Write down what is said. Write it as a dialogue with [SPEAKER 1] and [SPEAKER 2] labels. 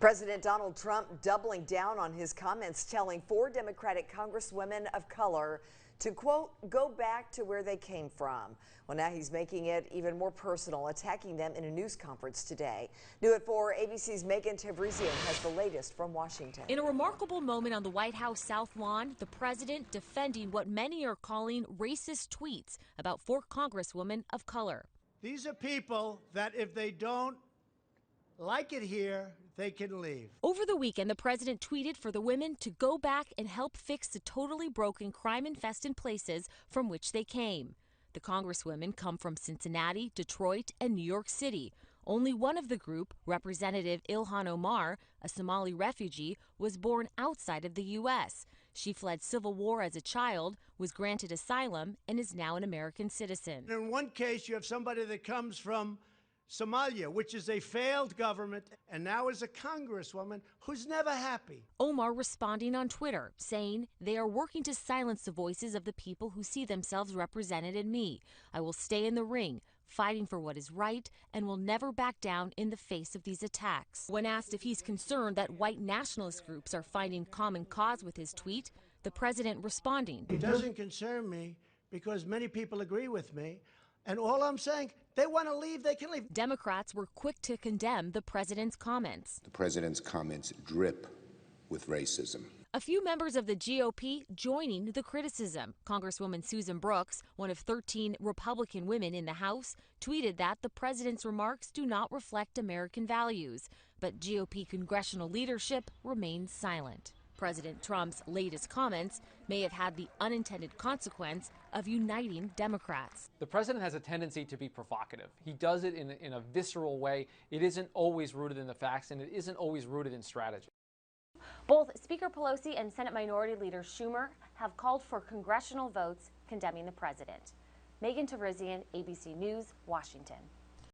[SPEAKER 1] President Donald Trump doubling down on his comments, telling 4 Democratic Congresswomen of color to, quote, go back to where they came from. Well, now he's making it even more personal, attacking them in a news conference today. New at 4, ABC's Megan Tevrizian has the latest from Washington.
[SPEAKER 2] In a remarkable moment on the White House South Lawn, the president defending what many are calling racist tweets about 4 Congresswomen of color.
[SPEAKER 3] These are people that if they don't like it here, they can leave.
[SPEAKER 2] Over the weekend, the president tweeted for the women to go back and help fix the totally broken, crime-infested places from which they came. The congresswomen come from Cincinnati, Detroit, and New York City. Only one of the group, Representative Ilhan Omar, a Somali refugee, was born outside of the U.S. She fled civil war as a child, was granted asylum, and is now an American citizen.
[SPEAKER 3] In one case, you have somebody that comes from Somalia, which is a failed government, and now is a congresswoman who's never happy.
[SPEAKER 2] Omar responding on Twitter, saying, they are working to silence the voices of the people who see themselves represented in me. I will stay in the ring, fighting for what is right, and will never back down in the face of these attacks. When asked if he's concerned that white nationalist groups are finding common cause with his tweet, the president responding,
[SPEAKER 3] it doesn't concern me because many people agree with me. And all I'm saying, they want to leave, they can leave.
[SPEAKER 2] Democrats were quick to condemn the president's comments.
[SPEAKER 4] The president's comments drip with racism.
[SPEAKER 2] A few members of the GOP joining the criticism. Congresswoman Susan Brooks, one of 13 Republican women in the House, tweeted that the president's remarks do not reflect American values. But GOP congressional leadership remains silent. President Trump's latest comments may have had the unintended consequence of uniting Democrats.
[SPEAKER 5] The president has a tendency to be provocative. He does it in a visceral way. It isn't always rooted in the facts, and it isn't always rooted in strategy.
[SPEAKER 6] Both Speaker Pelosi and Senate Minority Leader Schumer have called for congressional votes condemning the president. Megan Tevrizian, ABC News, Washington.